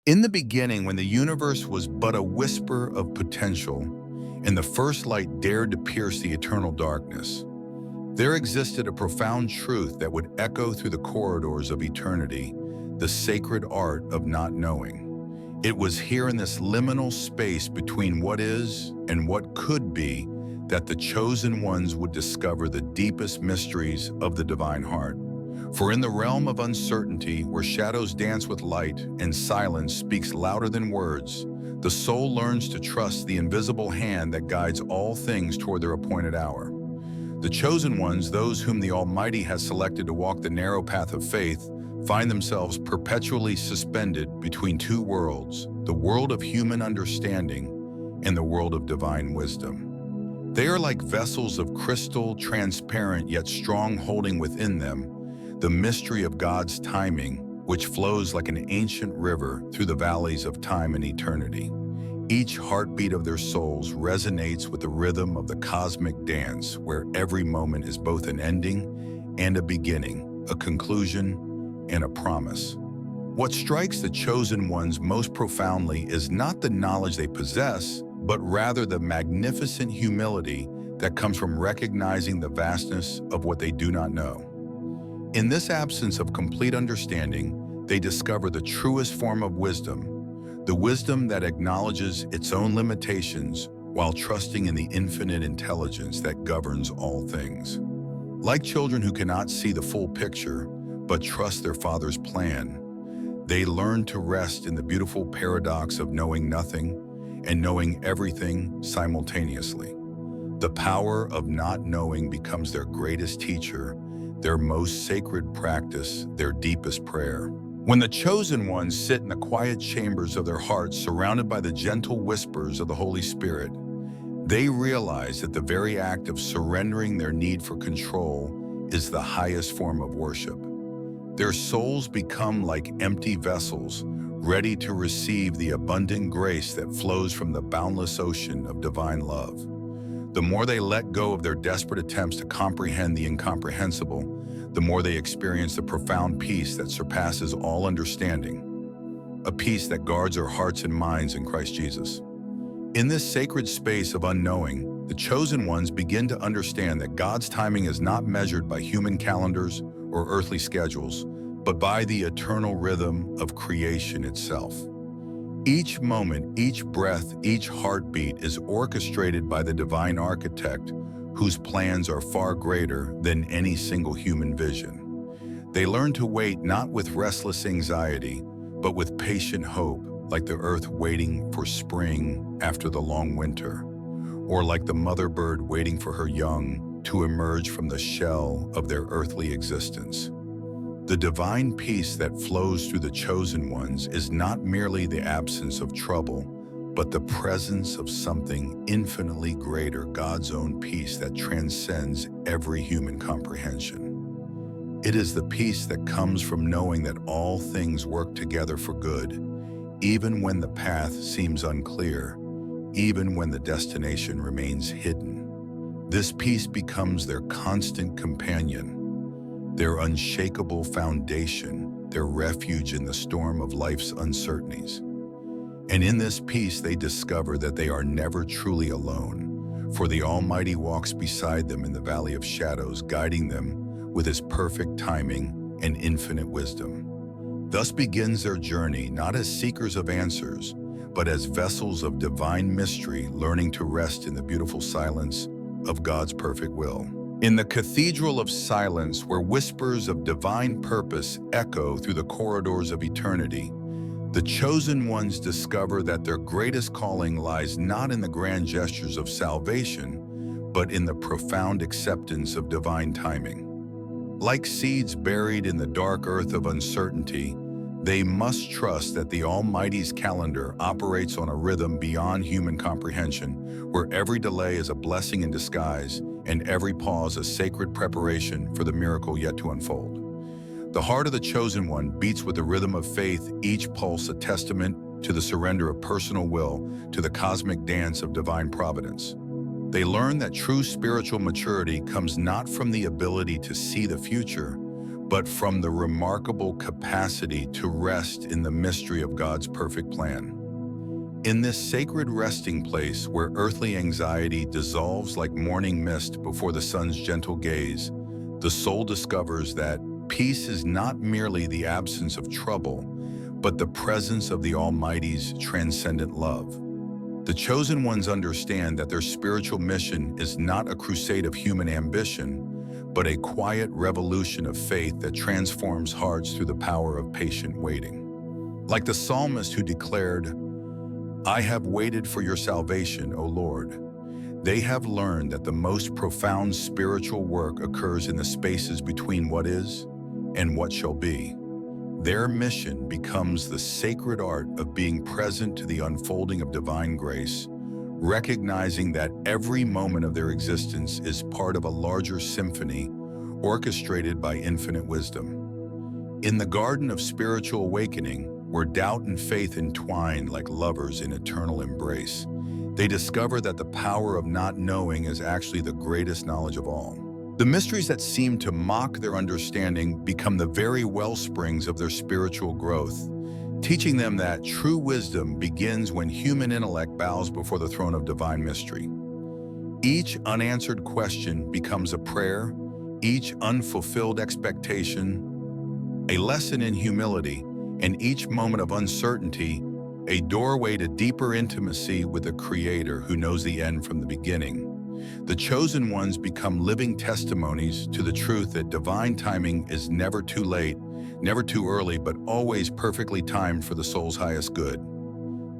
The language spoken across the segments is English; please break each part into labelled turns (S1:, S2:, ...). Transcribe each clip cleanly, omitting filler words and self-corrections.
S1: In the beginning, when the universe was but a whisper of potential, and the first light dared to pierce the eternal darkness, there existed a profound truth that would echo through the corridors of eternity, the sacred art of not knowing. It was here in this liminal space between what is and what could be that the chosen ones would discover the deepest mysteries of the divine heart. For in the realm of uncertainty, where shadows dance with light and silence speaks louder than words, the soul learns to trust the invisible hand that guides all things toward their appointed hour. The chosen ones, those whom the Almighty has selected to walk the narrow path of faith, find themselves perpetually suspended between two worlds, the world of human understanding and the world of divine wisdom. They are like vessels of crystal, transparent yet strong, holding within them the mystery of God's timing, which flows like an ancient river through the valleys of time and eternity. Each heartbeat of their souls resonates with the rhythm of the cosmic dance, where every moment is both an ending and a beginning, a conclusion and a promise. What strikes the chosen ones most profoundly is not the knowledge they possess, but rather the magnificent humility that comes from recognizing the vastness of what they do not know. In this absence of complete understanding, they discover the truest form of wisdom, the wisdom that acknowledges its own limitations while trusting in the infinite intelligence that governs all things. Like children who cannot see the full picture, but trust their Father's plan, they learn to rest in the beautiful paradox of knowing nothing and knowing everything simultaneously. The power of not knowing becomes their greatest teacher, their most sacred practice, their deepest prayer. When the chosen ones sit in the quiet chambers of their hearts, surrounded by the gentle whispers of the Holy Spirit, they realize that the very act of surrendering their need for control is the highest form of worship. Their souls become like empty vessels, ready to receive the abundant grace that flows from the boundless ocean of divine love. The more they let go of their desperate attempts to comprehend the incomprehensible, the more they experience the profound peace that surpasses all understanding, a peace that guards our hearts and minds in Christ Jesus. In this sacred space of unknowing, the chosen ones begin to understand that God's timing is not measured by human calendars or earthly schedules, but by the eternal rhythm of creation itself. Each moment, each breath, each heartbeat is orchestrated by the divine architect, whose plans are far greater than any single human vision. They learn to wait not with restless anxiety, but with patient hope, like the earth waiting for spring after the long winter, or like the mother bird waiting for her young to emerge from the shell of their earthly existence. The divine peace that flows through the chosen ones is not merely the absence of trouble, but the presence of something infinitely greater, God's own peace that transcends every human comprehension. It is the peace that comes from knowing that all things work together for good, even when the path seems unclear, even when the destination remains hidden. This peace becomes their constant companion, their unshakable foundation, their refuge in the storm of life's uncertainties. And in this peace, they discover that they are never truly alone, for the Almighty walks beside them in the valley of shadows, guiding them with His perfect timing and infinite wisdom. Thus begins their journey, not as seekers of answers, but as vessels of divine mystery, learning to rest in the beautiful silence of God's perfect will. In the cathedral of silence, where whispers of divine purpose echo through the corridors of eternity, the chosen ones discover that their greatest calling lies not in the grand gestures of salvation, but in the profound acceptance of divine timing. Like seeds buried in the dark earth of uncertainty, they must trust that the Almighty's calendar operates on a rhythm beyond human comprehension, where every delay is a blessing in disguise and every pause a sacred preparation for the miracle yet to unfold. The heart of the chosen one beats with the rhythm of faith, each pulse a testament to the surrender of personal will to the cosmic dance of divine providence. They learn that true spiritual maturity comes not from the ability to see the future, but from the remarkable capacity to rest in the mystery of God's perfect plan. In this sacred resting place where earthly anxiety dissolves like morning mist before the sun's gentle gaze, the soul discovers that peace is not merely the absence of trouble, but the presence of the Almighty's transcendent love. The chosen ones understand that their spiritual mission is not a crusade of human ambition, but a quiet revolution of faith that transforms hearts through the power of patient waiting. Like the psalmist who declared, "I have waited for your salvation, O Lord." They have learned that the most profound spiritual work occurs in the spaces between what is and what shall be. Their mission becomes the sacred art of being present to the unfolding of divine grace, recognizing that every moment of their existence is part of a larger symphony orchestrated by infinite wisdom. In the garden of spiritual awakening, where doubt and faith entwine like lovers in eternal embrace, they discover that the power of not knowing is actually the greatest knowledge of all. The mysteries that seem to mock their understanding become the very wellsprings of their spiritual growth, teaching them that true wisdom begins when human intellect bows before the throne of divine mystery. Each unanswered question becomes a prayer, each unfulfilled expectation a lesson in humility, and each moment of uncertainty a doorway to deeper intimacy with the Creator who knows the end from the beginning. The chosen ones become living testimonies to the truth that divine timing is never too late, never too early, but always perfectly timed for the soul's highest good.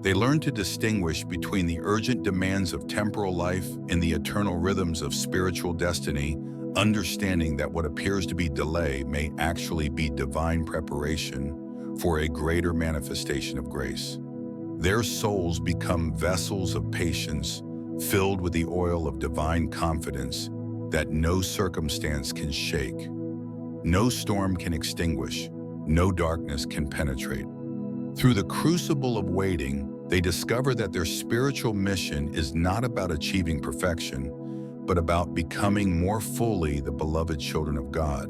S1: They learn to distinguish between the urgent demands of temporal life and the eternal rhythms of spiritual destiny, understanding that what appears to be delay may actually be divine preparation for a greater manifestation of grace. Their souls become vessels of patience, filled with the oil of divine confidence that no circumstance can shake, no storm can extinguish, no darkness can penetrate. Through the crucible of waiting, they discover that their spiritual mission is not about achieving perfection, but about becoming more fully the beloved children of God.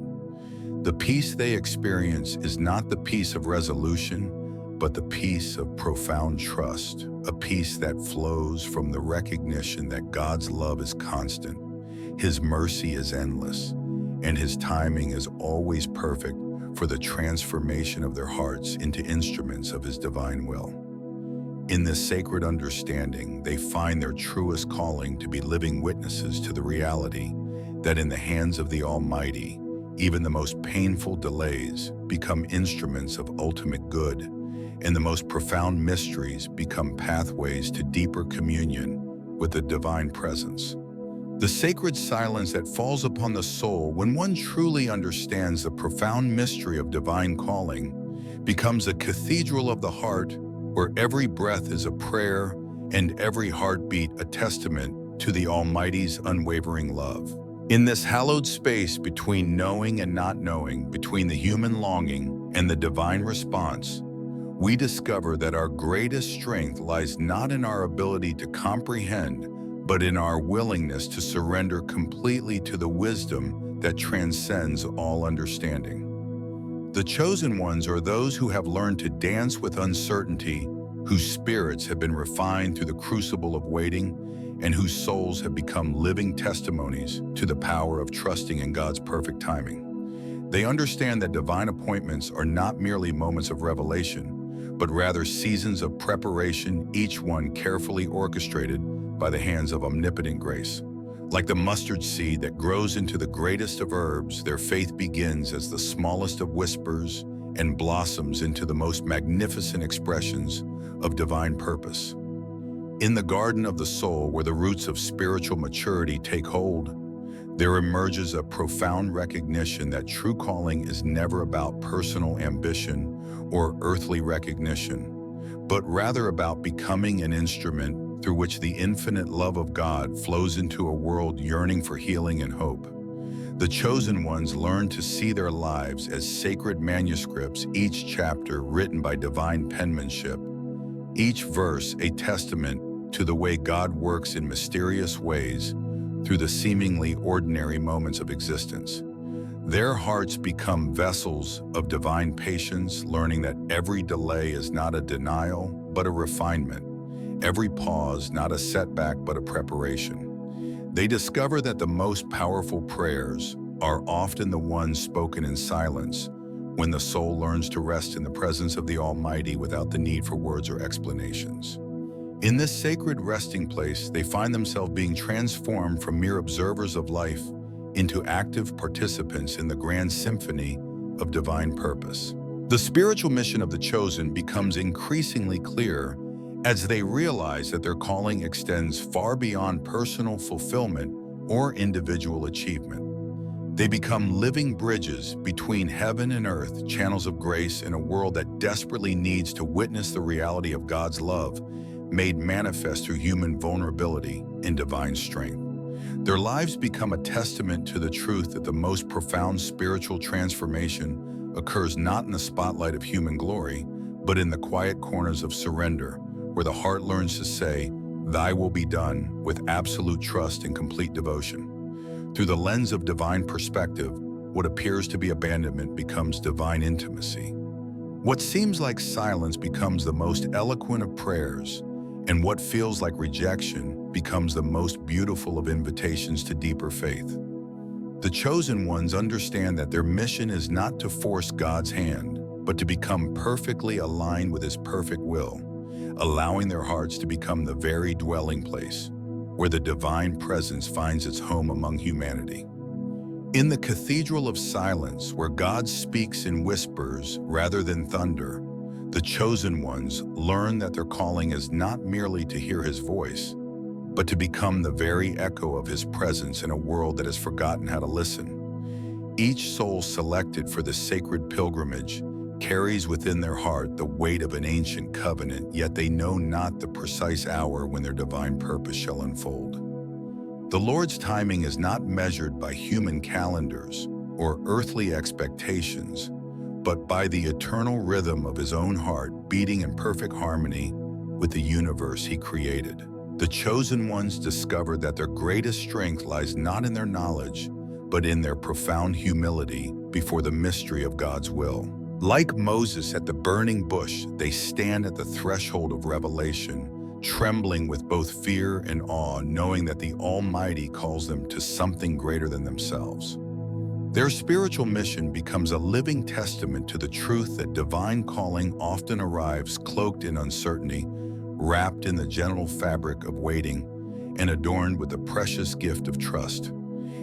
S1: The peace they experience is not the peace of resolution, but the peace of profound trust, a peace that flows from the recognition that God's love is constant, His mercy is endless, and His timing is always perfect for the transformation of their hearts into instruments of His divine will. In this sacred understanding, they find their truest calling to be living witnesses to the reality that in the hands of the Almighty, even the most painful delays become instruments of ultimate good, and the most profound mysteries become pathways to deeper communion with the divine presence. The sacred silence that falls upon the soul when one truly understands the profound mystery of divine calling becomes a cathedral of the heart where every breath is a prayer and every heartbeat a testament to the Almighty's unwavering love. In this hallowed space between knowing and not knowing, between the human longing and the divine response, we discover that our greatest strength lies not in our ability to comprehend, but in our willingness to surrender completely to the wisdom that transcends all understanding. The chosen ones are those who have learned to dance with uncertainty, whose spirits have been refined through the crucible of waiting, and whose souls have become living testimonies to the power of trusting in God's perfect timing. They understand that divine appointments are not merely moments of revelation, but rather seasons of preparation, each one carefully orchestrated by the hands of omnipotent grace. Like the mustard seed that grows into the greatest of herbs, their faith begins as the smallest of whispers and blossoms into the most magnificent expressions of divine purpose. In the garden of the soul, where the roots of spiritual maturity take hold, there emerges a profound recognition that true calling is never about personal ambition or earthly recognition, but rather about becoming an instrument through which the infinite love of God flows into a world yearning for healing and hope. The chosen ones learn to see their lives as sacred manuscripts, each chapter written by divine penmanship, each verse a testament to the way God works in mysterious ways through the seemingly ordinary moments of existence. Their hearts become vessels of divine patience, learning that every delay is not a denial, but a refinement. Every pause, not a setback, but a preparation. They discover that the most powerful prayers are often the ones spoken in silence, when the soul learns to rest in the presence of the Almighty without the need for words or explanations. In this sacred resting place, they find themselves being transformed from mere observers of life into active participants in the grand symphony of divine purpose. The spiritual mission of the chosen becomes increasingly clear as they realize that their calling extends far beyond personal fulfillment or individual achievement. They become living bridges between heaven and earth, channels of grace in a world that desperately needs to witness the reality of God's love, made manifest through human vulnerability and divine strength. Their lives become a testament to the truth that the most profound spiritual transformation occurs not in the spotlight of human glory, but in the quiet corners of surrender, where the heart learns to say, "Thy will be done," with absolute trust and complete devotion. Through the lens of divine perspective, what appears to be abandonment becomes divine intimacy. What seems like silence becomes the most eloquent of prayers, and what feels like rejection becomes the most beautiful of invitations to deeper faith. The chosen ones understand that their mission is not to force God's hand, but to become perfectly aligned with His perfect will, allowing their hearts to become the very dwelling place where the divine presence finds its home among humanity. In the cathedral of silence, where God speaks in whispers rather than thunder, the chosen ones learn that their calling is not merely to hear His voice, but to become the very echo of His presence in a world that has forgotten how to listen. Each soul selected for this sacred pilgrimage carries within their heart the weight of an ancient covenant, yet they know not the precise hour when their divine purpose shall unfold. The Lord's timing is not measured by human calendars or earthly expectations, but by the eternal rhythm of His own heart beating in perfect harmony with the universe He created. The chosen ones discover that their greatest strength lies not in their knowledge, but in their profound humility before the mystery of God's will. Like Moses at the burning bush, they stand at the threshold of revelation, trembling with both fear and awe, knowing that the Almighty calls them to something greater than themselves. Their spiritual mission becomes a living testament to the truth that divine calling often arrives cloaked in uncertainty, wrapped in the gentle fabric of waiting, and adorned with the precious gift of trust.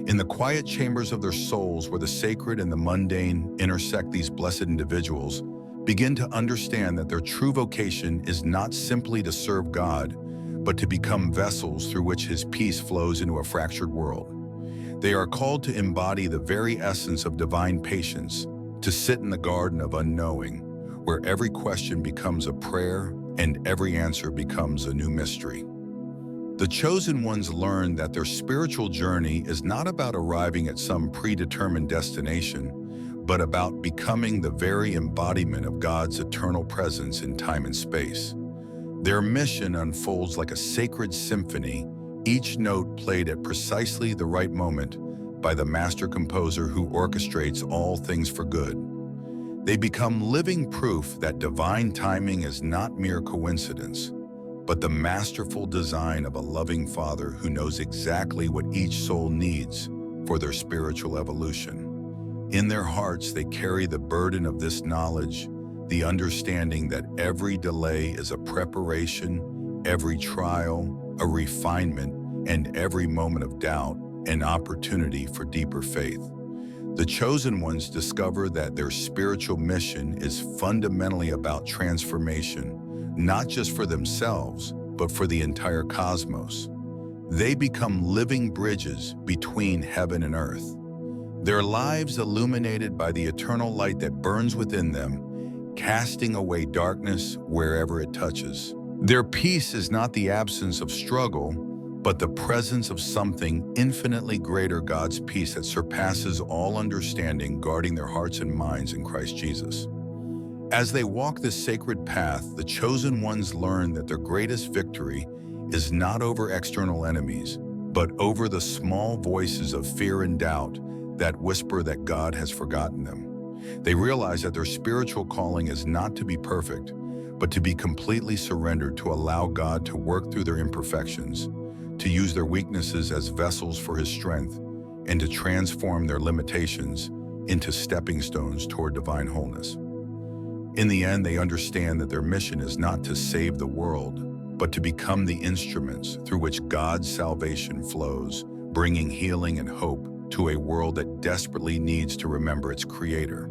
S1: In the quiet chambers of their souls, where the sacred and the mundane intersect, these blessed individuals begin to understand that their true vocation is not simply to serve God, but to become vessels through which His peace flows into a fractured world. They are called to embody the very essence of divine patience, to sit in the garden of unknowing, where every question becomes a prayer and every answer becomes a new mystery. The chosen ones learn that their spiritual journey is not about arriving at some predetermined destination, but about becoming the very embodiment of God's eternal presence in time and space. Their mission unfolds like a sacred symphony, each note played at precisely the right moment by the master composer who orchestrates all things for good. They become living proof that divine timing is not mere coincidence, but the masterful design of a loving Father who knows exactly what each soul needs for their spiritual evolution. In their hearts, they carry the burden of this knowledge, the understanding that every delay is a preparation, every trial, a refinement, and every moment of doubt, an opportunity for deeper faith. The chosen ones discover that their spiritual mission is fundamentally about transformation, not just for themselves, but for the entire cosmos. They become living bridges between heaven and earth, their lives illuminated by the eternal light that burns within them, casting away darkness wherever it touches. Their peace is not the absence of struggle, but the presence of something infinitely greater, God's peace that surpasses all understanding, guarding their hearts and minds in Christ Jesus. As they walk this sacred path, the chosen ones learn that their greatest victory is not over external enemies, but over the small voices of fear and doubt that whisper that God has forgotten them. They realize that their spiritual calling is not to be perfect, but to be completely surrendered, to allow God to work through their imperfections, to use their weaknesses as vessels for His strength, and to transform their limitations into stepping stones toward divine wholeness. In the end, they understand that their mission is not to save the world, but to become the instruments through which God's salvation flows, bringing healing and hope to a world that desperately needs to remember its Creator.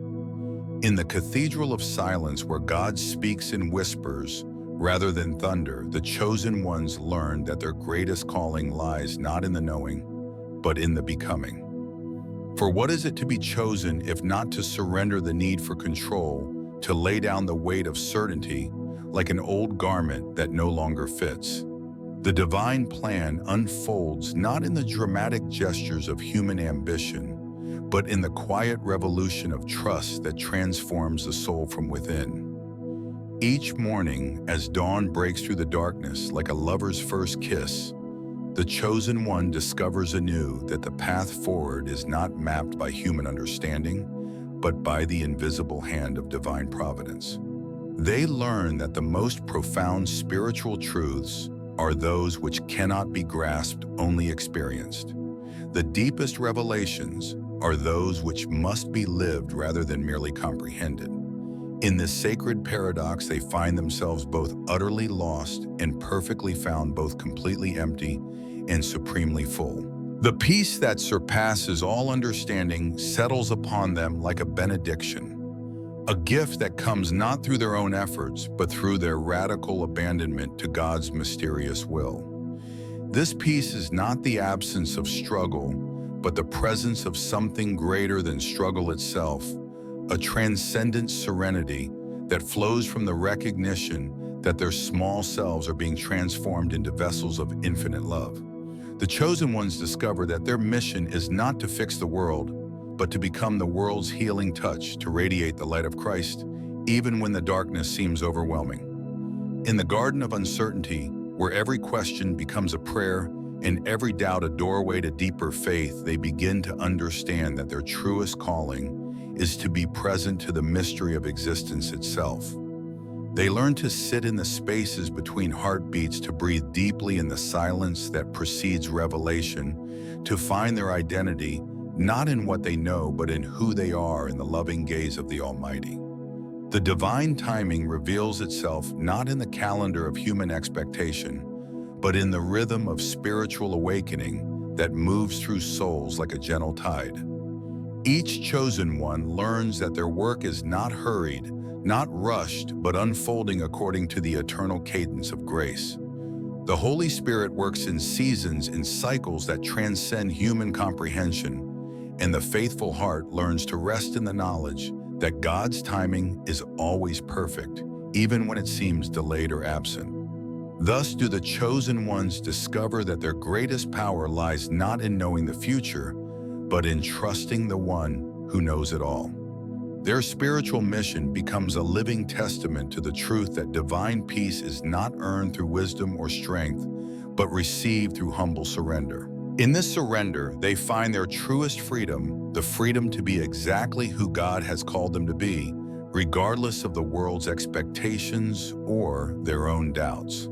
S1: In the cathedral of silence, where God speaks in whispers rather than thunder, the chosen ones learn that their greatest calling lies not in the knowing, but in the becoming. For what is it to be chosen if not to surrender the need for control, to lay down the weight of certainty like an old garment that no longer fits? The divine plan unfolds not in the dramatic gestures of human ambition, but in the quiet revolution of trust that transforms the soul from within. Each morning, as dawn breaks through the darkness like a lover's first kiss, the chosen one discovers anew that the path forward is not mapped by human understanding, but by the invisible hand of divine providence. They learn that the most profound spiritual truths are those which cannot be grasped, only experienced. The deepest revelations are those which must be lived rather than merely comprehended. In this sacred paradox, they find themselves both utterly lost and perfectly found, both completely empty and supremely full. The peace that surpasses all understanding settles upon them like a benediction, a gift that comes not through their own efforts, but through their radical abandonment to God's mysterious will. This peace is not the absence of struggle, but the presence of something greater than struggle itself, a transcendent serenity that flows from the recognition that their small selves are being transformed into vessels of infinite love. The chosen ones discover that their mission is not to fix the world, but to become the world's healing touch, to radiate the light of Christ, even when the darkness seems overwhelming. In the garden of uncertainty, where every question becomes a prayer and every doubt a doorway to deeper faith, they begin to understand that their truest calling is to be present to the mystery of existence itself. They learn to sit in the spaces between heartbeats, to breathe deeply in the silence that precedes revelation, to find their identity not in what they know, but in who they are in the loving gaze of the Almighty. The divine timing reveals itself not in the calendar of human expectation, but in the rhythm of spiritual awakening that moves through souls like a gentle tide. Each chosen one learns that their work is not hurried, not rushed, but unfolding according to the eternal cadence of grace. The Holy Spirit works in seasons, in cycles that transcend human comprehension, and the faithful heart learns to rest in the knowledge that God's timing is always perfect, even when it seems delayed or absent. Thus do the chosen ones discover that their greatest power lies not in knowing the future, but in trusting the one who knows it all. Their spiritual mission becomes a living testament to the truth that divine peace is not earned through wisdom or strength, but received through humble surrender. In this surrender, they find their truest freedom, the freedom to be exactly who God has called them to be, regardless of the world's expectations or their own doubts.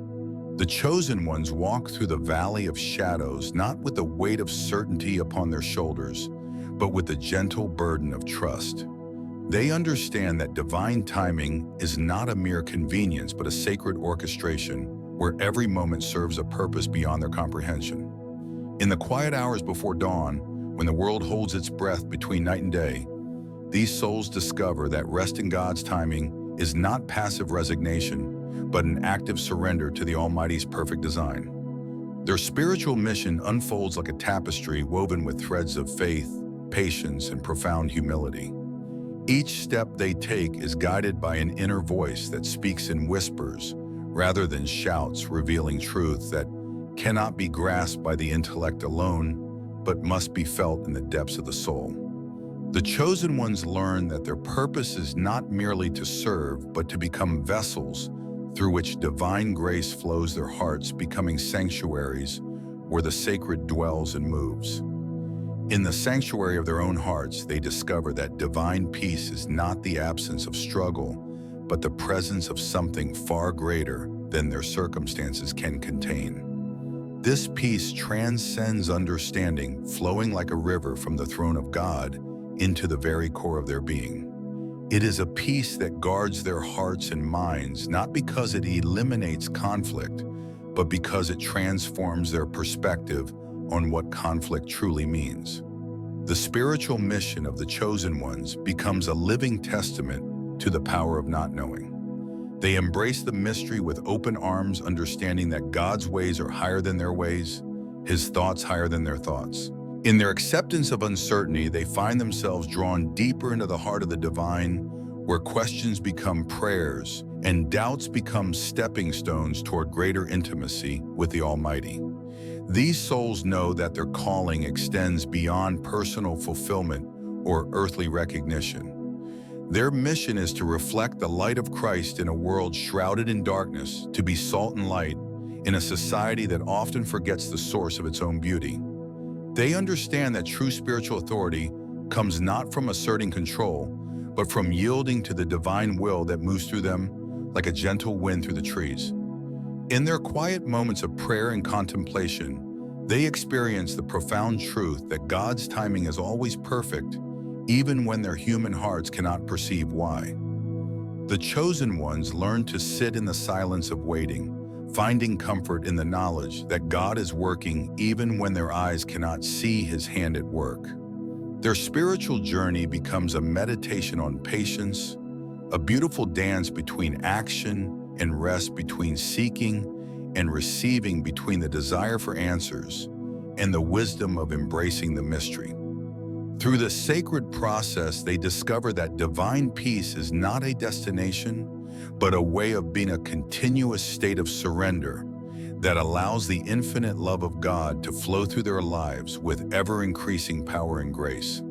S1: The chosen ones walk through the valley of shadows, not with the weight of certainty upon their shoulders, but with the gentle burden of trust. They understand that divine timing is not a mere convenience, but a sacred orchestration where every moment serves a purpose beyond their comprehension. In the quiet hours before dawn, when the world holds its breath between night and day, these souls discover that rest in God's timing is not passive resignation, but an active surrender to the Almighty's perfect design. Their spiritual mission unfolds like a tapestry woven with threads of faith, patience, and profound humility. Each step they take is guided by an inner voice that speaks in whispers rather than shouts, revealing truth that cannot be grasped by the intellect alone, but must be felt in the depths of the soul. The chosen ones learn that their purpose is not merely to serve, but to become vessels through which divine grace flows their hearts, becoming sanctuaries where the sacred dwells and moves. In the sanctuary of their own hearts, they discover that divine peace is not the absence of struggle, but the presence of something far greater than their circumstances can contain. This peace transcends understanding, flowing like a river from the throne of God into the very core of their being. It is a peace that guards their hearts and minds, not because it eliminates conflict, but because it transforms their perspective on what conflict truly means. The spiritual mission of the chosen ones becomes a living testament to the power of not knowing. They embrace the mystery with open arms, understanding that God's ways are higher than their ways, His thoughts higher than their thoughts. In their acceptance of uncertainty, they find themselves drawn deeper into the heart of the divine, where questions become prayers and doubts become stepping stones toward greater intimacy with the Almighty. These souls know that their calling extends beyond personal fulfillment or earthly recognition. Their mission is to reflect the light of Christ in a world shrouded in darkness, to be salt and light in a society that often forgets the source of its own beauty. They understand that true spiritual authority comes not from asserting control, but from yielding to the divine will that moves through them like a gentle wind through the trees. In their quiet moments of prayer and contemplation, they experience the profound truth that God's timing is always perfect, even when their human hearts cannot perceive why. The chosen ones learn to sit in the silence of waiting, finding comfort in the knowledge that God is working even when their eyes cannot see His hand at work. Their spiritual journey becomes a meditation on patience, a beautiful dance between action and rest, between seeking and receiving, between the desire for answers and the wisdom of embracing the mystery. Through the sacred process, they discover that divine peace is not a destination, but a way of being, a continuous state of surrender that allows the infinite love of God to flow through their lives with ever-increasing power and grace.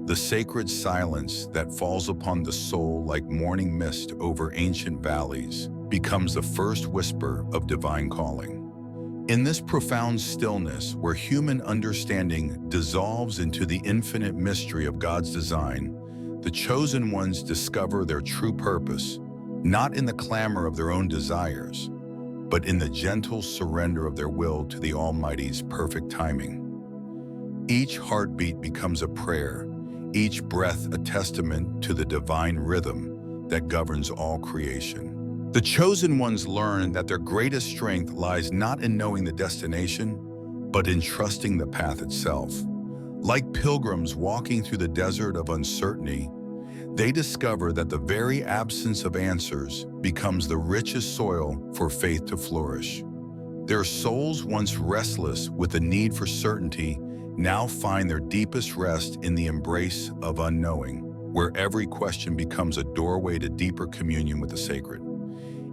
S1: The sacred silence that falls upon the soul like morning mist over ancient valleys becomes the first whisper of divine calling. In this profound stillness, where human understanding dissolves into the infinite mystery of God's design, the chosen ones discover their true purpose, not in the clamor of their own desires, but in the gentle surrender of their will to the Almighty's perfect timing. Each heartbeat becomes a prayer, each breath a testament to the divine rhythm that governs all creation. The chosen ones learn that their greatest strength lies not in knowing the destination, but in trusting the path itself. Like pilgrims walking through the desert of uncertainty, they discover that the very absence of answers becomes the richest soil for faith to flourish. Their souls, once restless with the need for certainty, now find their deepest rest in the embrace of unknowing, where every question becomes a doorway to deeper communion with the sacred.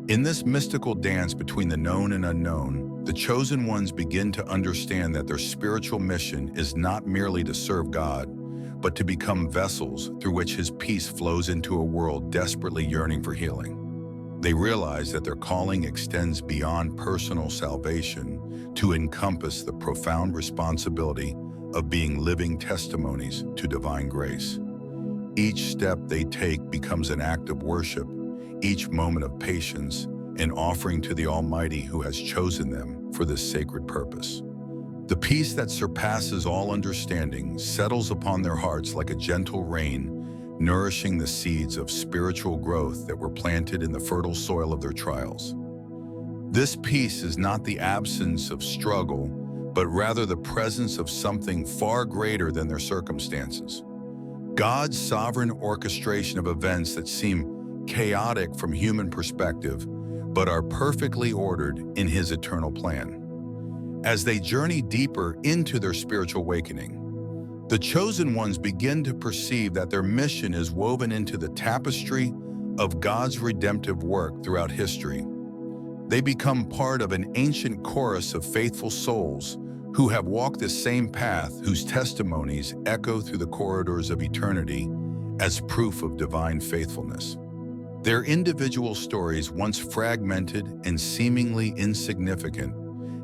S1: In this mystical dance between the known and unknown, the chosen ones begin to understand that their spiritual mission is not merely to serve God, but to become vessels through which His peace flows into a world desperately yearning for healing. They realize that their calling extends beyond personal salvation to encompass the profound responsibility of being living testimonies to divine grace. Each step they take becomes an act of worship, each moment of patience, an offering to the Almighty who has chosen them for this sacred purpose. The peace that surpasses all understanding settles upon their hearts like a gentle rain, nourishing the seeds of spiritual growth that were planted in the fertile soil of their trials. This peace is not the absence of struggle, but rather the presence of something far greater than their circumstances. God's sovereign orchestration of events that seem chaotic from human perspective, but are perfectly ordered in His eternal plan. As they journey deeper into their spiritual awakening, the chosen ones begin to perceive that their mission is woven into the tapestry of God's redemptive work throughout history. They become part of an ancient chorus of faithful souls who have walked the same path, whose testimonies echo through the corridors of eternity as proof of divine faithfulness. Their individual stories, once fragmented and seemingly insignificant,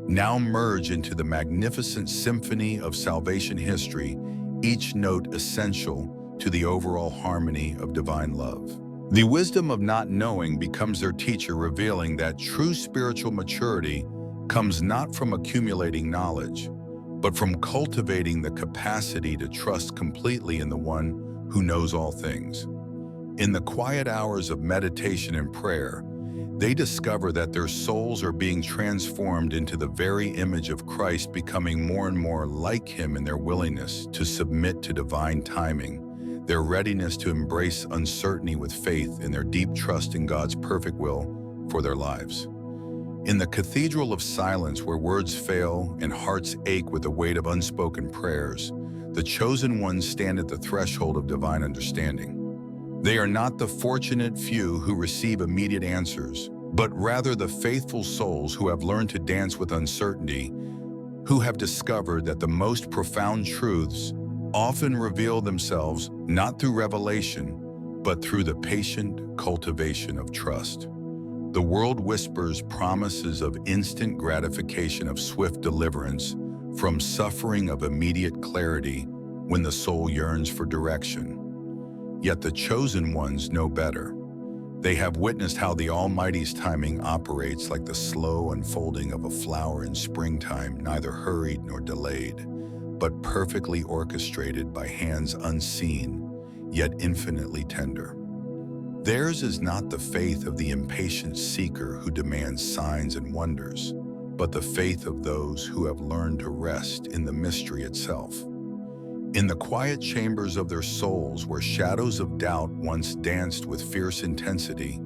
S1: now merge into the magnificent symphony of salvation history, each note essential to the overall harmony of divine love. The wisdom of not knowing becomes their teacher, revealing that true spiritual maturity comes not from accumulating knowledge, but from cultivating the capacity to trust completely in the one who knows all things. In the quiet hours of meditation and prayer, they discover that their souls are being transformed into the very image of Christ, becoming more and more like Him in their willingness to submit to divine timing, their readiness to embrace uncertainty with faith, and their deep trust in God's perfect will for their lives. In the cathedral of silence, where words fail and hearts ache with the weight of unspoken prayers, the chosen ones stand at the threshold of divine understanding. They are not the fortunate few who receive immediate answers, but rather the faithful souls who have learned to dance with uncertainty, who have discovered that the most profound truths often reveal themselves not through revelation, but through the patient cultivation of trust. The world whispers promises of instant gratification, of swift deliverance from suffering, of immediate clarity when the soul yearns for direction. Yet the chosen ones know better. They have witnessed how the Almighty's timing operates like the slow unfolding of a flower in springtime, neither hurried nor delayed, but perfectly orchestrated by hands unseen, yet infinitely tender. Theirs is not the faith of the impatient seeker who demands signs and wonders, but the faith of those who have learned to rest in the mystery itself. In the quiet chambers of their souls, where shadows of doubt once danced with fierce intensity,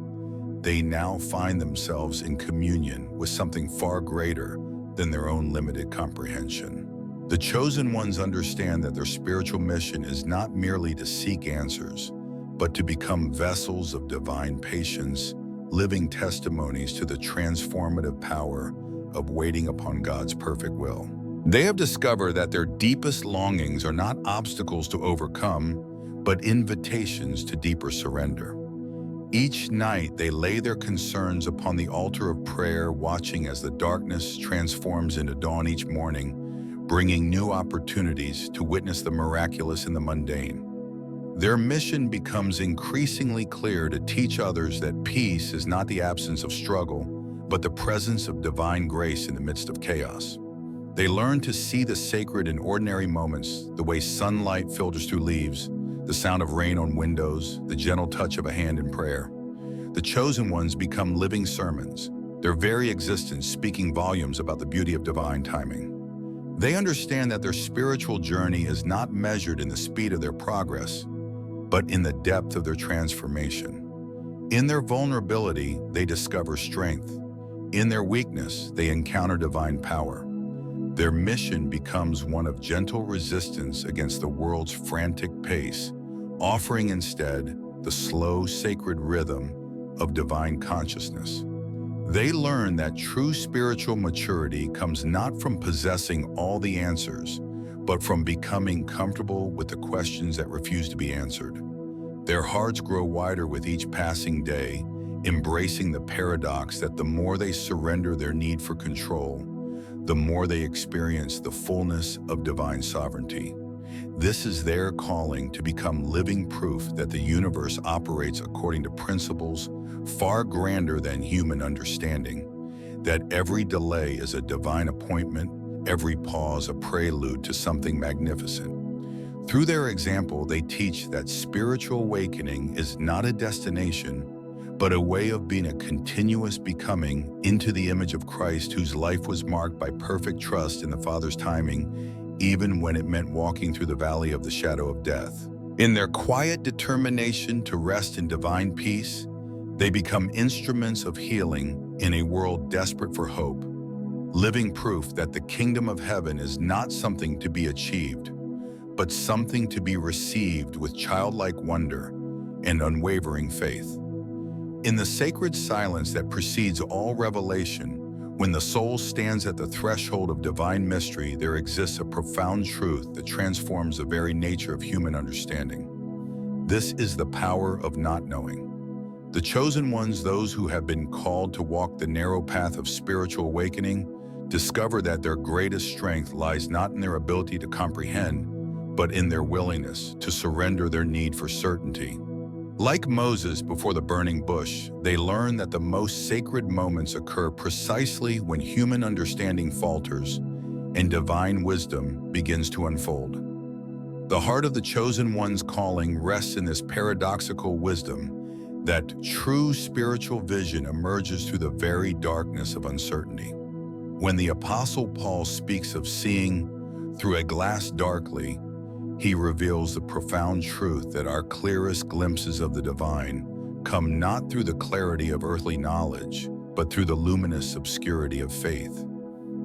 S1: they now find themselves in communion with something far greater than their own limited comprehension. The chosen ones understand that their spiritual mission is not merely to seek answers, but to become vessels of divine patience, living testimonies to the transformative power of waiting upon God's perfect will. They have discovered that their deepest longings are not obstacles to overcome, but invitations to deeper surrender. Each night, they lay their concerns upon the altar of prayer, watching as the darkness transforms into dawn each morning, bringing new opportunities to witness the miraculous in the mundane. Their mission becomes increasingly clear: to teach others that peace is not the absence of struggle, but the presence of divine grace in the midst of chaos. They learn to see the sacred in ordinary moments, the way sunlight filters through leaves, the sound of rain on windows, the gentle touch of a hand in prayer. The chosen ones become living sermons, their very existence speaking volumes about the beauty of divine timing. They understand that their spiritual journey is not measured in the speed of their progress, but in the depth of their transformation. In their vulnerability, they discover strength. In their weakness, they encounter divine power. Their mission becomes one of gentle resistance against the world's frantic pace, offering instead the slow, sacred rhythm of divine consciousness. They learn that true spiritual maturity comes not from possessing all the answers, but from becoming comfortable with the questions that refuse to be answered. Their hearts grow wider with each passing day, embracing the paradox that the more they surrender their need for control, the more they experience the fullness of divine sovereignty. This is their calling to become living proof that the universe operates according to principles far grander than human understanding, that every delay is a divine appointment, every pause a prelude to something magnificent. Through their example, they teach that spiritual awakening is not a destination, but a way of being, a continuous becoming into the image of Christ, whose life was marked by perfect trust in the Father's timing, even when it meant walking through the valley of the shadow of death. In their quiet determination to rest in divine peace, they become instruments of healing in a world desperate for hope, living proof that the kingdom of heaven is not something to be achieved, but something to be received with childlike wonder and unwavering faith. In the sacred silence that precedes all revelation, when the soul stands at the threshold of divine mystery, there exists a profound truth that transforms the very nature of human understanding. This is the power of not knowing. The chosen ones, those who have been called to walk the narrow path of spiritual awakening, discover that their greatest strength lies not in their ability to comprehend, but in their willingness to surrender their need for certainty. Like Moses before the burning bush, they learn that the most sacred moments occur precisely when human understanding falters and divine wisdom begins to unfold. The heart of the chosen one's calling rests in this paradoxical wisdom that true spiritual vision emerges through the very darkness of uncertainty. When the Apostle Paul speaks of seeing through a glass darkly, he reveals the profound truth that our clearest glimpses of the divine come not through the clarity of earthly knowledge, but through the luminous obscurity of faith.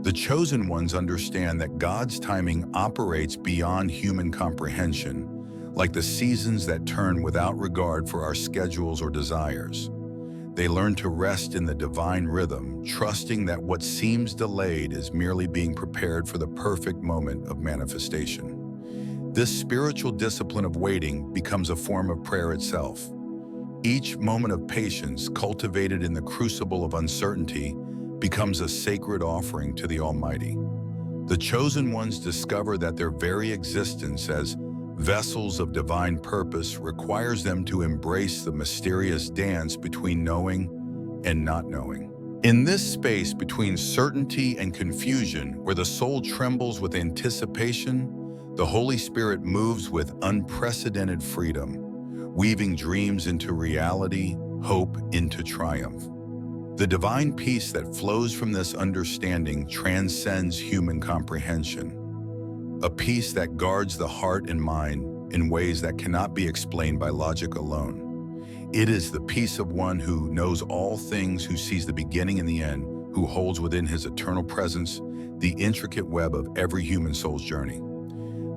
S1: The chosen ones understand that God's timing operates beyond human comprehension, like the seasons that turn without regard for our schedules or desires. They learn to rest in the divine rhythm, trusting that what seems delayed is merely being prepared for the perfect moment of manifestation. This spiritual discipline of waiting becomes a form of prayer itself. Each moment of patience, cultivated in the crucible of uncertainty, becomes a sacred offering to the Almighty. The chosen ones discover that their very existence as vessels of divine purpose requires them to embrace the mysterious dance between knowing and not knowing. In this space between certainty and confusion, where the soul trembles with anticipation, the Holy Spirit moves with unprecedented freedom, weaving dreams into reality, hope into triumph. The divine peace that flows from this understanding transcends human comprehension, a peace that guards the heart and mind in ways that cannot be explained by logic alone. It is the peace of one who knows all things, who sees the beginning and the end, who holds within his eternal presence the intricate web of every human soul's journey.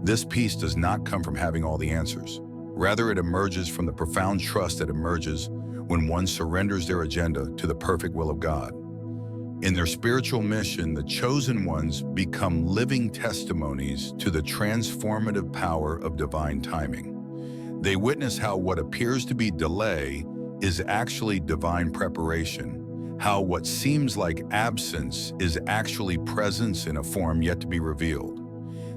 S1: This peace does not come from having all the answers. Rather, it emerges from the profound trust that emerges when one surrenders their agenda to the perfect will of God. In their spiritual mission, the chosen ones become living testimonies to the transformative power of divine timing. They witness how what appears to be delay is actually divine preparation, how what seems like absence is actually presence in a form yet to be revealed.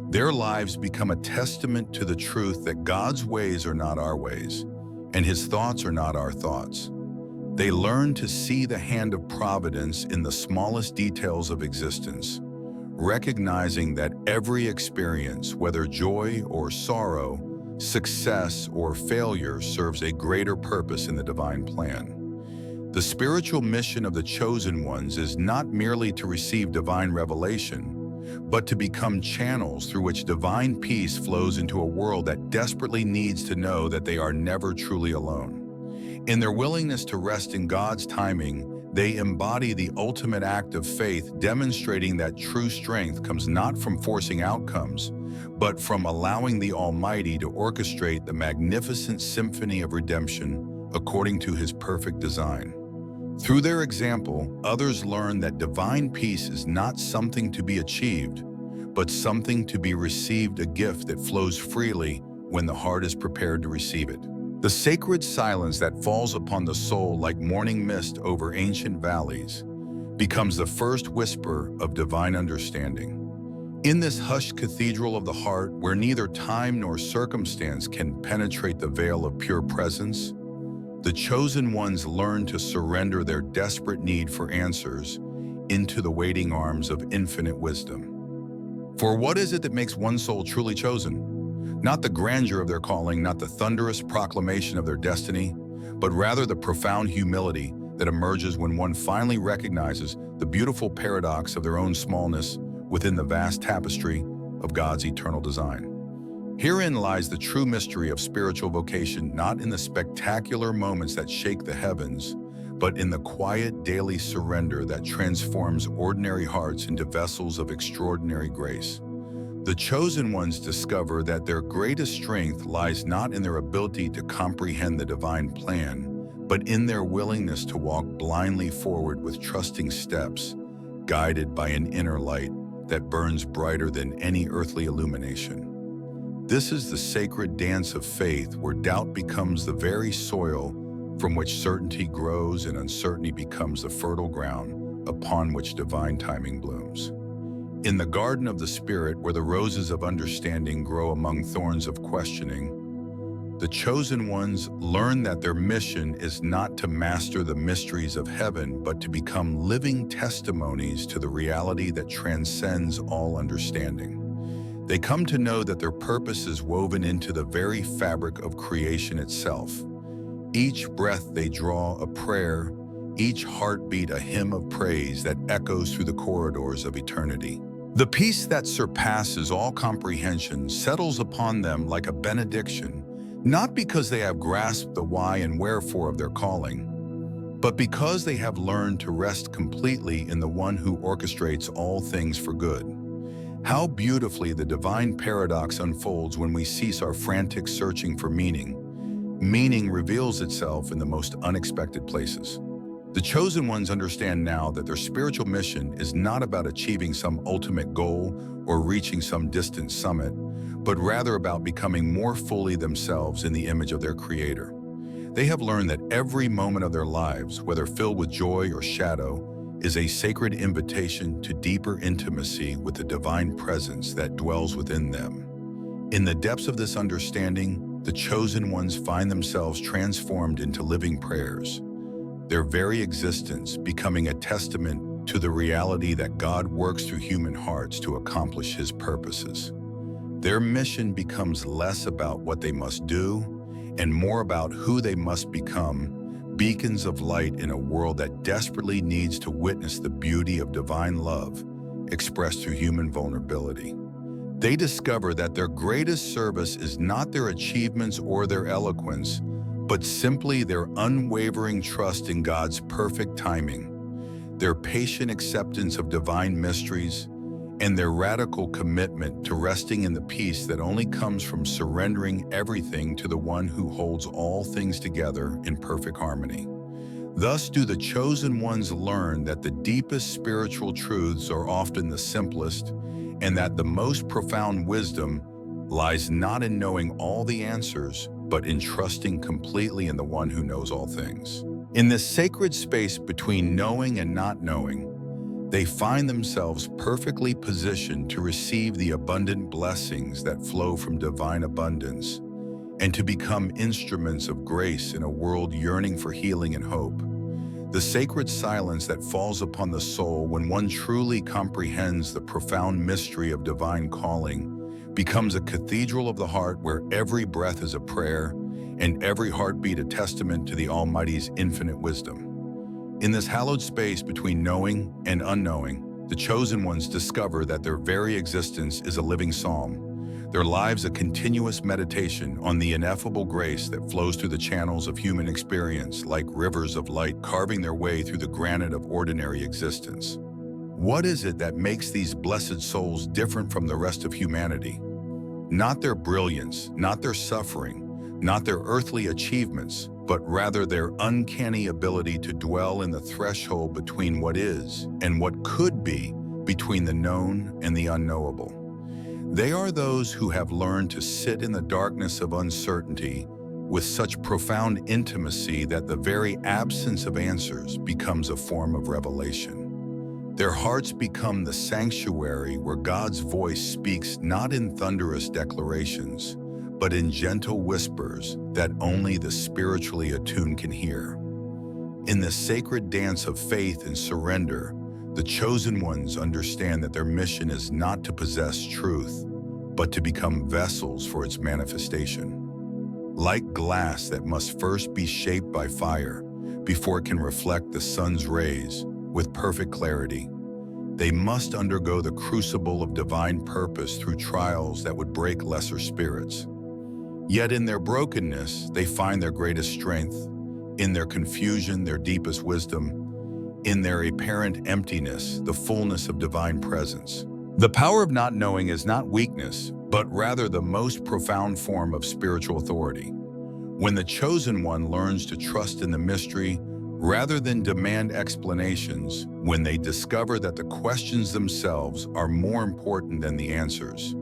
S1: Their lives become a testament to the truth that God's ways are not our ways, and His thoughts are not our thoughts. They learn to see the hand of providence in the smallest details of existence, recognizing that every experience, whether joy or sorrow, success or failure, serves a greater purpose in the divine plan. The spiritual mission of the chosen ones is not merely to receive divine revelation, but to become channels through which divine peace flows into a world that desperately needs to know that they are never truly alone. In their willingness to rest in God's timing, they embody the ultimate act of faith, demonstrating that true strength comes not from forcing outcomes, but from allowing the Almighty to orchestrate the magnificent symphony of redemption according to His perfect design. Through their example, others learn that divine peace is not something to be achieved, but something to be received, a gift that flows freely when the heart is prepared to receive it. The sacred silence that falls upon the soul like morning mist over ancient valleys becomes the first whisper of divine understanding. In this hushed cathedral of the heart, where neither time nor circumstance can penetrate the veil of pure presence, the chosen ones learn to surrender their desperate need for answers into the waiting arms of infinite wisdom. For what is it that makes one soul truly chosen? Not the grandeur of their calling, not the thunderous proclamation of their destiny, but rather the profound humility that emerges when one finally recognizes the beautiful paradox of their own smallness within the vast tapestry of God's eternal design. Herein lies the true mystery of spiritual vocation, not in the spectacular moments that shake the heavens, but in the quiet daily surrender that transforms ordinary hearts into vessels of extraordinary grace. The chosen ones discover that their greatest strength lies not in their ability to comprehend the divine plan, but in their willingness to walk blindly forward with trusting steps, guided by an inner light that burns brighter than any earthly illumination. This is the sacred dance of faith, where doubt becomes the very soil from which certainty grows and uncertainty becomes the fertile ground upon which divine timing blooms. In the garden of the Spirit, where the roses of understanding grow among thorns of questioning, the chosen ones learn that their mission is not to master the mysteries of heaven, but to become living testimonies to the reality that transcends all understanding. They come to know that their purpose is woven into the very fabric of creation itself. Each breath they draw a prayer, each heartbeat a hymn of praise that echoes through the corridors of eternity. The peace that surpasses all comprehension settles upon them like a benediction, not because they have grasped the why and wherefore of their calling, but because they have learned to rest completely in the one who orchestrates all things for good. How beautifully the divine paradox unfolds when we cease our frantic searching for meaning. Meaning reveals itself in the most unexpected places. The chosen ones understand now that their spiritual mission is not about achieving some ultimate goal or reaching some distant summit, but rather about becoming more fully themselves in the image of their Creator. They have learned that every moment of their lives, whether filled with joy or shadow, is a sacred invitation to deeper intimacy with the divine presence that dwells within them. In the depths of this understanding, the chosen ones find themselves transformed into living prayers, their very existence becoming a testament to the reality that God works through human hearts to accomplish His purposes. Their mission becomes less about what they must do and more about who they must become, beacons of light in a world that desperately needs to witness the beauty of divine love expressed through human vulnerability. They discover that their greatest service is not their achievements or their eloquence, but simply their unwavering trust in God's perfect timing, their patient acceptance of divine mysteries, and their radical commitment to resting in the peace that only comes from surrendering everything to the one who holds all things together in perfect harmony. Thus do the chosen ones learn that the deepest spiritual truths are often the simplest, and that the most profound wisdom lies not in knowing all the answers, but in trusting completely in the one who knows all things. In this sacred space between knowing and not knowing, they find themselves perfectly positioned to receive the abundant blessings that flow from divine abundance and to become instruments of grace in a world yearning for healing and hope. The sacred silence that falls upon the soul when one truly comprehends the profound mystery of divine calling becomes a cathedral of the heart where every breath is a prayer and every heartbeat a testament to the Almighty's infinite wisdom. In this hallowed space between knowing and unknowing, the chosen ones discover that their very existence is a living psalm, their lives a continuous meditation on the ineffable grace that flows through the channels of human experience like rivers of light carving their way through the granite of ordinary existence. What is it that makes these blessed souls different from the rest of humanity? Not their brilliance, not their suffering, not their earthly achievements, but rather their uncanny ability to dwell in the threshold between what is and what could be, between the known and the unknowable. They are those who have learned to sit in the darkness of uncertainty with such profound intimacy that the very absence of answers becomes a form of revelation. Their hearts become the sanctuary where God's voice speaks not in thunderous declarations, but in gentle whispers that only the spiritually attuned can hear. In the sacred dance of faith and surrender, the chosen ones understand that their mission is not to possess truth, but to become vessels for its manifestation. Like glass that must first be shaped by fire before it can reflect the sun's rays with perfect clarity, they must undergo the crucible of divine purpose through trials that would break lesser spirits. Yet in their brokenness, they find their greatest strength, in their confusion, their deepest wisdom, in their apparent emptiness, the fullness of divine presence. The power of not knowing is not weakness, but rather the most profound form of spiritual authority. When the chosen one learns to trust in the mystery rather than demand explanations, when they discover that the questions themselves are more important than the answers,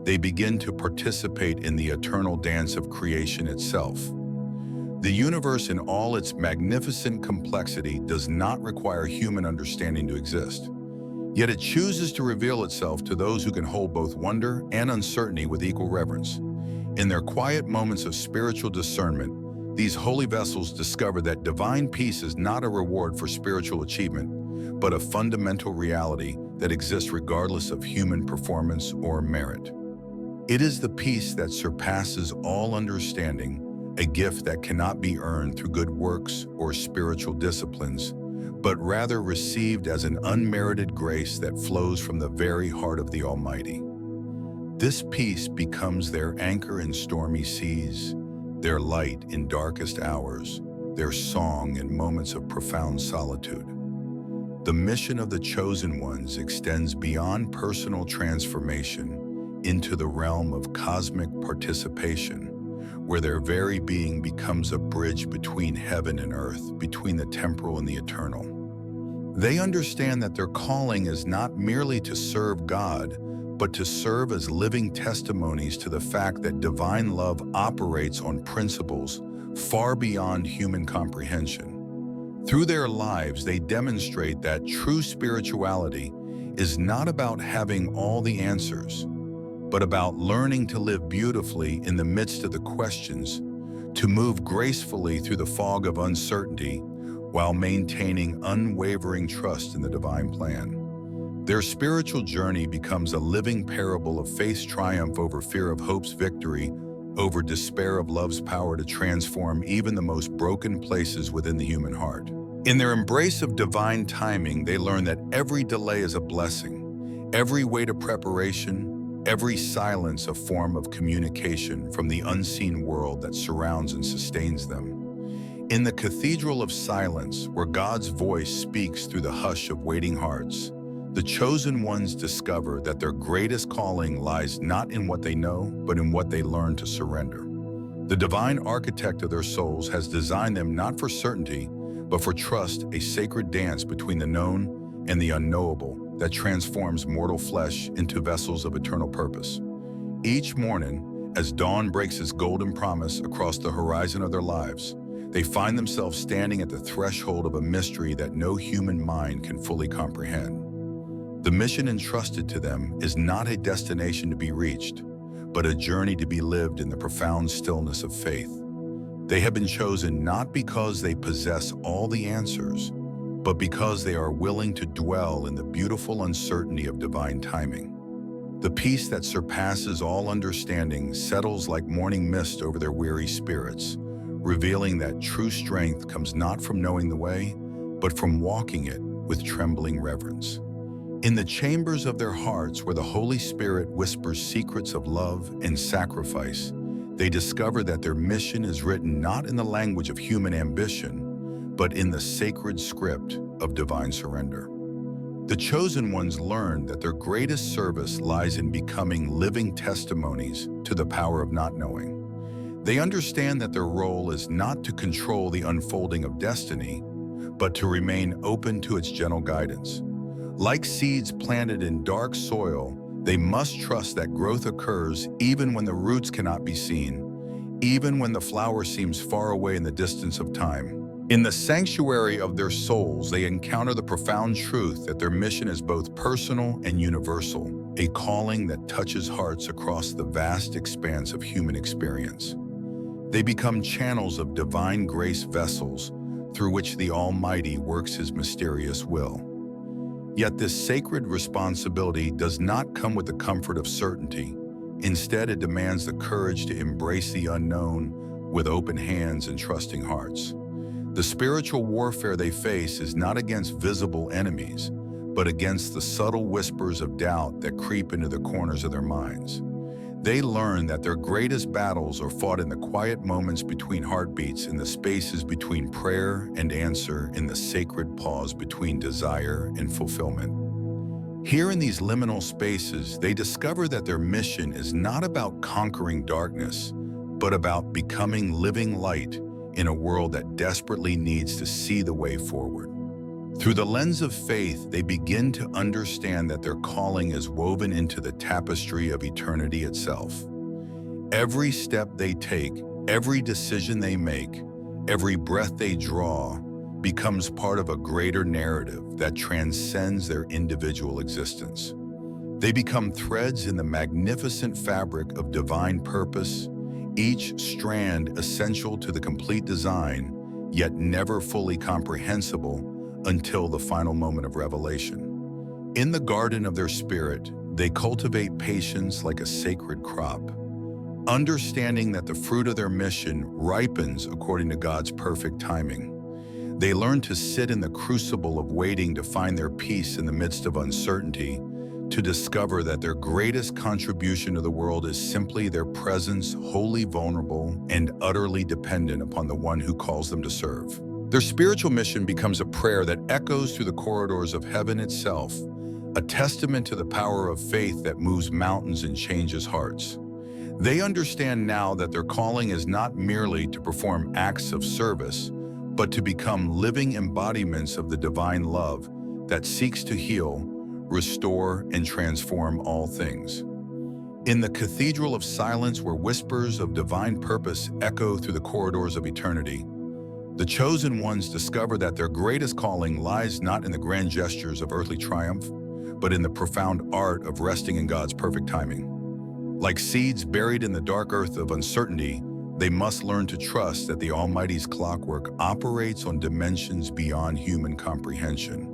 S1: they begin to participate in the eternal dance of creation itself. The universe in all its magnificent complexity does not require human understanding to exist. Yet it chooses to reveal itself to those who can hold both wonder and uncertainty with equal reverence. In their quiet moments of spiritual discernment, these holy vessels discover that divine peace is not a reward for spiritual achievement, but a fundamental reality that exists regardless of human performance or merit. It is the peace that surpasses all understanding, a gift that cannot be earned through good works or spiritual disciplines, but rather received as an unmerited grace that flows from the very heart of the Almighty. This peace becomes their anchor in stormy seas, their light in darkest hours, their song in moments of profound solitude. The mission of the chosen ones extends beyond personal transformation into the realm of cosmic participation, where their very being becomes a bridge between heaven and earth, between the temporal and the eternal. They understand that their calling is not merely to serve God, but to serve as living testimonies to the fact that divine love operates on principles far beyond human comprehension. Through their lives, they demonstrate that true spirituality is not about having all the answers, but about learning to live beautifully in the midst of the questions, to move gracefully through the fog of uncertainty while maintaining unwavering trust in the divine plan. Their spiritual journey becomes a living parable of faith's triumph over fear, of hope's victory over despair, of love's power to transform even the most broken places within the human heart. In their embrace of divine timing, they learn that every delay is a blessing, every wait a preparation, every silence a form of communication from the unseen world that surrounds and sustains them. In the cathedral of silence, where God's voice speaks through the hush of waiting hearts, the chosen ones discover that their greatest calling lies not in what they know, but in what they learn to surrender. The divine architect of their souls has designed them not for certainty, but for trust, a sacred dance between the known and the unknowable that transforms mortal flesh into vessels of eternal purpose. Each morning, as dawn breaks its golden promise across the horizon of their lives, they find themselves standing at the threshold of a mystery that no human mind can fully comprehend. The mission entrusted to them is not a destination to be reached, but a journey to be lived in the profound stillness of faith. They have been chosen not because they possess all the answers, but because they are willing to dwell in the beautiful uncertainty of divine timing. The peace that surpasses all understanding settles like morning mist over their weary spirits, revealing that true strength comes not from knowing the way, but from walking it with trembling reverence. In the chambers of their hearts, where the Holy Spirit whispers secrets of love and sacrifice, they discover that their mission is written not in the language of human ambition, but in the sacred script of divine surrender. The chosen ones learn that their greatest service lies in becoming living testimonies to the power of not knowing. They understand that their role is not to control the unfolding of destiny, but to remain open to its gentle guidance. Like seeds planted in dark soil, they must trust that growth occurs even when the roots cannot be seen, even when the flower seems far away in the distance of time. In the sanctuary of their souls, they encounter the profound truth that their mission is both personal and universal, a calling that touches hearts across the vast expanse of human experience. They become channels of divine grace, vessels through which the Almighty works His mysterious will. Yet this sacred responsibility does not come with the comfort of certainty. Instead, it demands the courage to embrace the unknown with open hands and trusting hearts. The spiritual warfare they face is not against visible enemies, but against the subtle whispers of doubt that creep into the corners of their minds. They learn that their greatest battles are fought in the quiet moments between heartbeats, in the spaces between prayer and answer, in the sacred pause between desire and fulfillment. Here in these liminal spaces, they discover that their mission is not about conquering darkness, but about becoming living light in a world that desperately needs to see the way forward. Through the lens of faith, they begin to understand that their calling is woven into the tapestry of eternity itself. Every step they take, every decision they make, every breath they draw becomes part of a greater narrative that transcends their individual existence. They become threads in the magnificent fabric of divine purpose, each strand essential to the complete design, yet never fully comprehensible until the final moment of revelation. In the garden of their spirit, they cultivate patience like a sacred crop, understanding that the fruit of their mission ripens according to God's perfect timing. They learn to sit in the crucible of waiting to find their peace in the midst of uncertainty, to discover that their greatest contribution to the world is simply their presence, wholly vulnerable and utterly dependent upon the one who calls them to serve. Their spiritual mission becomes a prayer that echoes through the corridors of heaven itself, a testament to the power of faith that moves mountains and changes hearts. They understand now that their calling is not merely to perform acts of service, but to become living embodiments of the divine love that seeks to heal, restore, and transform all things. In the cathedral of silence where whispers of divine purpose echo through the corridors of eternity, the chosen ones discover that their greatest calling lies not in the grand gestures of earthly triumph, but in the profound art of resting in God's perfect timing. Like seeds buried in the dark earth of uncertainty, they must learn to trust that the Almighty's clockwork operates on dimensions beyond human comprehension,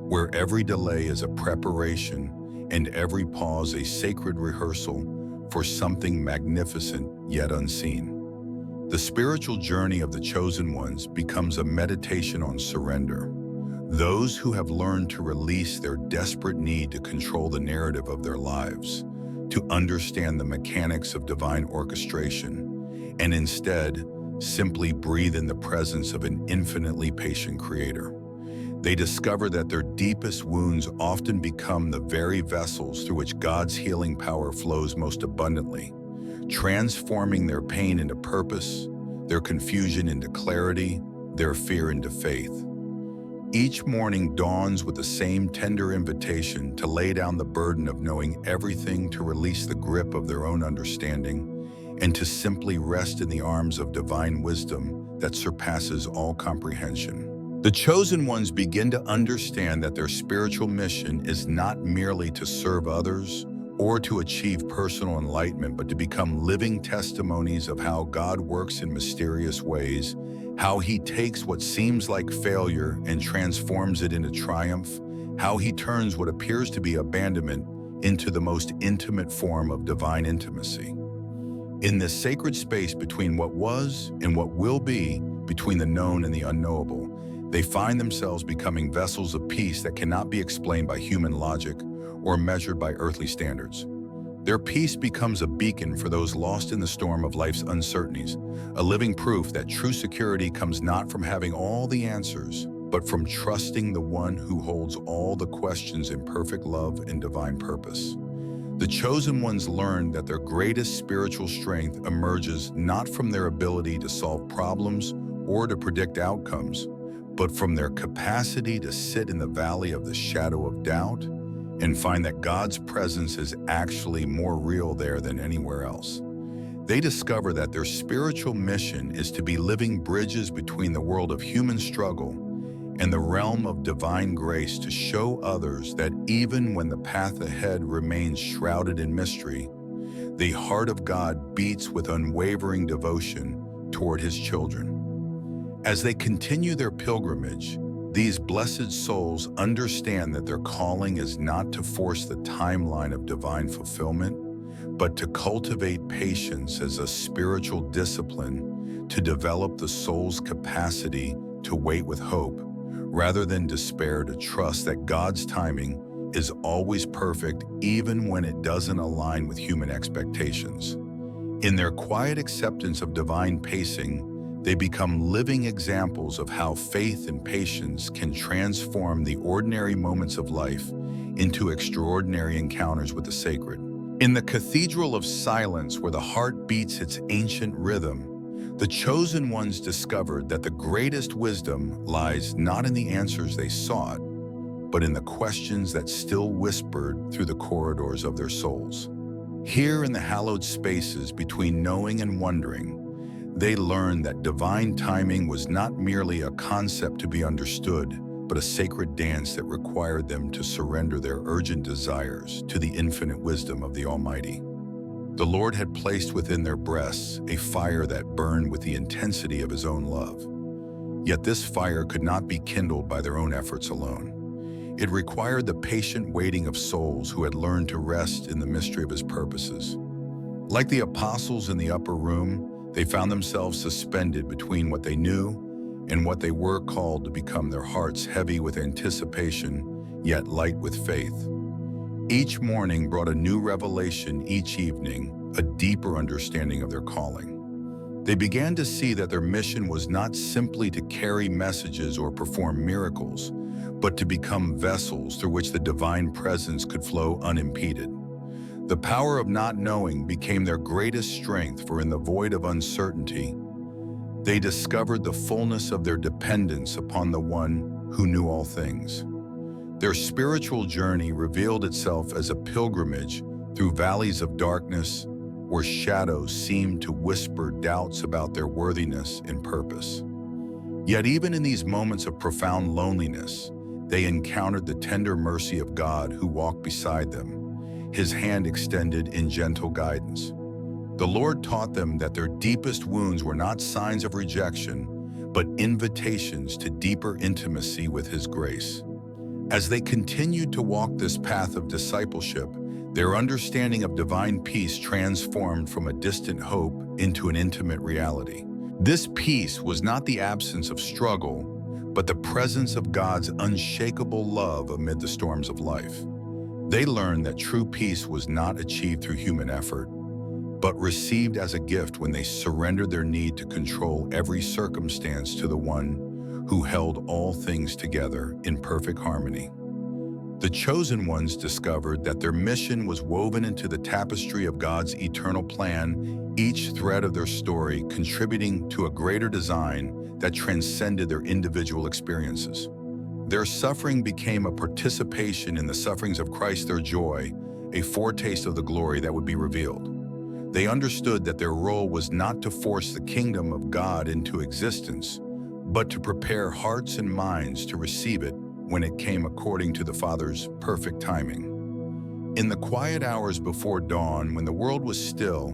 S1: where every delay is a preparation and every pause a sacred rehearsal for something magnificent yet unseen. The spiritual journey of the chosen ones becomes a meditation on surrender. Those who have learned to release their desperate need to control the narrative of their lives, to understand the mechanics of divine orchestration, and instead simply breathe in the presence of an infinitely patient Creator. They discover that their deepest wounds often become the very vessels through which God's healing power flows most abundantly, transforming their pain into purpose, their confusion into clarity, their fear into faith. Each morning dawns with the same tender invitation to lay down the burden of knowing everything, to release the grip of their own understanding, and to simply rest in the arms of divine wisdom that surpasses all comprehension. The chosen ones begin to understand that their spiritual mission is not merely to serve others or to achieve personal enlightenment, but to become living testimonies of how God works in mysterious ways, how He takes what seems like failure and transforms it into triumph, how He turns what appears to be abandonment into the most intimate form of divine intimacy. In this sacred space between what was and what will be, between the known and the unknowable, they find themselves becoming vessels of peace that cannot be explained by human logic or measured by earthly standards. Their peace becomes a beacon for those lost in the storm of life's uncertainties, a living proof that true security comes not from having all the answers, but from trusting the one who holds all the questions in perfect love and divine purpose. The chosen ones learn that their greatest spiritual strength emerges not from their ability to solve problems or to predict outcomes, but from their capacity to sit in the valley of the shadow of doubt and find that God's presence is actually more real there than anywhere else. They discover that their spiritual mission is to be living bridges between the world of human struggle and the realm of divine grace, to show others that even when the path ahead remains shrouded in mystery, the heart of God beats with unwavering devotion toward His children. As they continue their pilgrimage, these blessed souls understand that their calling is not to force the timeline of divine fulfillment, but to cultivate patience as a spiritual discipline, to develop the soul's capacity to wait with hope, rather than despair, to trust that God's timing is always perfect even when it doesn't align with human expectations. In their quiet acceptance of divine pacing, they become living examples of how faith and patience can transform the ordinary moments of life into extraordinary encounters with the sacred. In the cathedral of silence where the heart beats its ancient rhythm, the chosen ones discovered that the greatest wisdom lies not in the answers they sought, but in the questions that still whispered through the corridors of their souls. Here in the hallowed spaces between knowing and wondering, They learned that divine timing was not merely a concept to be understood, but a sacred dance that required them to surrender their urgent desires to the infinite wisdom of the Almighty. The Lord had placed within their breasts a fire that burned with the intensity of His own love. Yet this fire could not be kindled by their own efforts alone. It required the patient waiting of souls who had learned to rest in the mystery of His purposes. Like the apostles in the upper room, they found themselves suspended between what they knew and what they were called to become, their hearts heavy with anticipation, yet light with faith. Each morning brought a new revelation, each evening a deeper understanding of their calling. They began to see that their mission was not simply to carry messages or perform miracles, but to become vessels through which the divine presence could flow unimpeded. The power of not knowing became their greatest strength, for in the void of uncertainty, they discovered the fullness of their dependence upon the One who knew all things. Their spiritual journey revealed itself as a pilgrimage through valleys of darkness, where shadows seemed to whisper doubts about their worthiness and purpose. Yet even in these moments of profound loneliness, they encountered the tender mercy of God who walked beside them, His hand extended in gentle guidance. The Lord taught them that their deepest wounds were not signs of rejection, but invitations to deeper intimacy with His grace. As they continued to walk this path of discipleship, their understanding of divine peace transformed from a distant hope into an intimate reality. This peace was not the absence of struggle, but the presence of God's unshakable love amid the storms of life. They learned that true peace was not achieved through human effort, but received as a gift when they surrendered their need to control every circumstance to the One who held all things together in perfect harmony. The chosen ones discovered that their mission was woven into the tapestry of God's eternal plan, each thread of their story contributing to a greater design that transcended their individual experiences. Their suffering became a participation in the sufferings of Christ, their joy, a foretaste of the glory that would be revealed. They understood that their role was not to force the kingdom of God into existence, but to prepare hearts and minds to receive it when it came according to the Father's perfect timing. In the quiet hours before dawn, when the world was still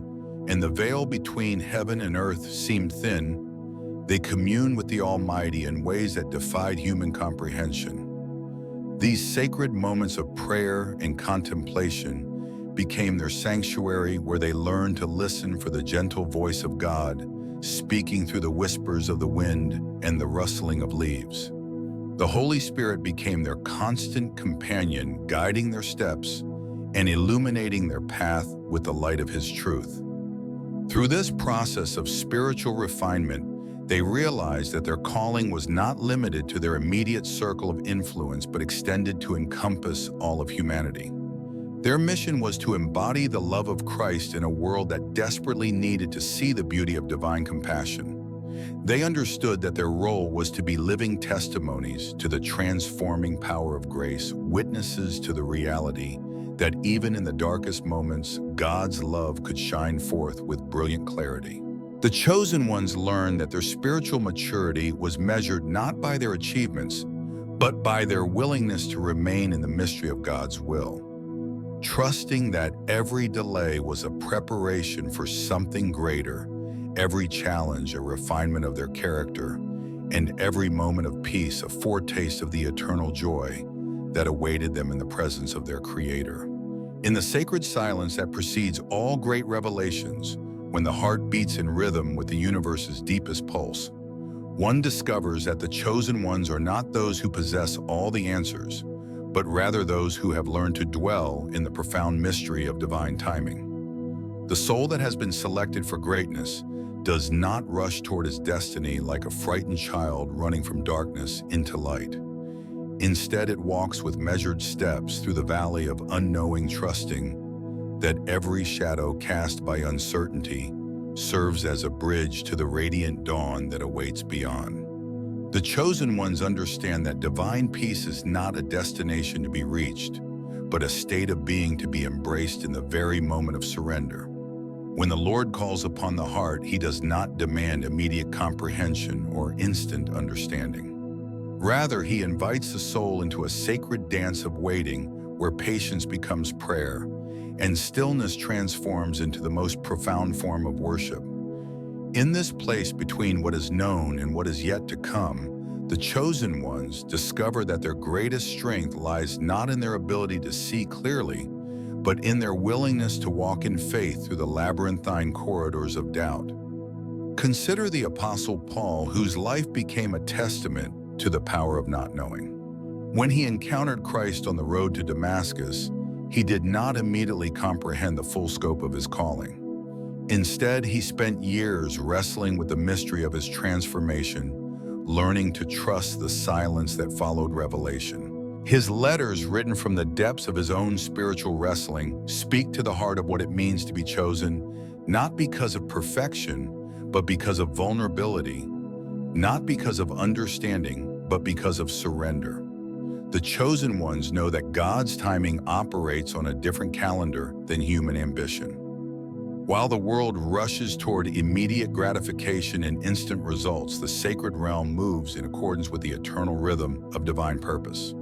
S1: and the veil between heaven and earth seemed thin, they communed with the Almighty in ways that defied human comprehension. These sacred moments of prayer and contemplation became their sanctuary, where they learned to listen for the gentle voice of God, speaking through the whispers of the wind and the rustling of leaves. The Holy Spirit became their constant companion, guiding their steps and illuminating their path with the light of His truth. Through this process of spiritual refinement, they realized that their calling was not limited to their immediate circle of influence, but extended to encompass all of humanity. Their mission was to embody the love of Christ in a world that desperately needed to see the beauty of divine compassion. They understood that their role was to be living testimonies to the transforming power of grace, witnesses to the reality that even in the darkest moments, God's love could shine forth with brilliant clarity. The chosen ones learned that their spiritual maturity was measured not by their achievements, but by their willingness to remain in the mystery of God's will, trusting that every delay was a preparation for something greater, every challenge a refinement of their character, and every moment of peace a foretaste of the eternal joy that awaited them in the presence of their Creator. In the sacred silence that precedes all great revelations, when the heart beats in rhythm with the universe's deepest pulse, one discovers that the chosen ones are not those who possess all the answers, but rather those who have learned to dwell in the profound mystery of divine timing. The soul that has been selected for greatness does not rush toward its destiny like a frightened child running from darkness into light. Instead, it walks with measured steps through the valley of unknowing, trusting that every shadow cast by uncertainty serves as a bridge to the radiant dawn that awaits beyond. The chosen ones understand that divine peace is not a destination to be reached, but a state of being to be embraced in the very moment of surrender. When the Lord calls upon the heart, he does not demand immediate comprehension or instant understanding. Rather, he invites the soul into a sacred dance of waiting where patience becomes prayer and stillness transforms into the most profound form of worship. In this place between what is known and what is yet to come, the chosen ones discover that their greatest strength lies not in their ability to see clearly, but in their willingness to walk in faith through the labyrinthine corridors of doubt. Consider the Apostle Paul, whose life became a testament to the power of not knowing. When he encountered Christ on the road to Damascus, he did not immediately comprehend the full scope of his calling. Instead, he spent years wrestling with the mystery of his transformation, learning to trust the silence that followed revelation. His letters, written from the depths of his own spiritual wrestling, speak to the heart of what it means to be chosen, not because of perfection, but because of vulnerability, not because of understanding, but because of surrender. The chosen ones know that God's timing operates on a different calendar than human ambition. While the world rushes toward immediate gratification and instant results, the sacred realm moves in accordance with the eternal rhythm of divine purpose.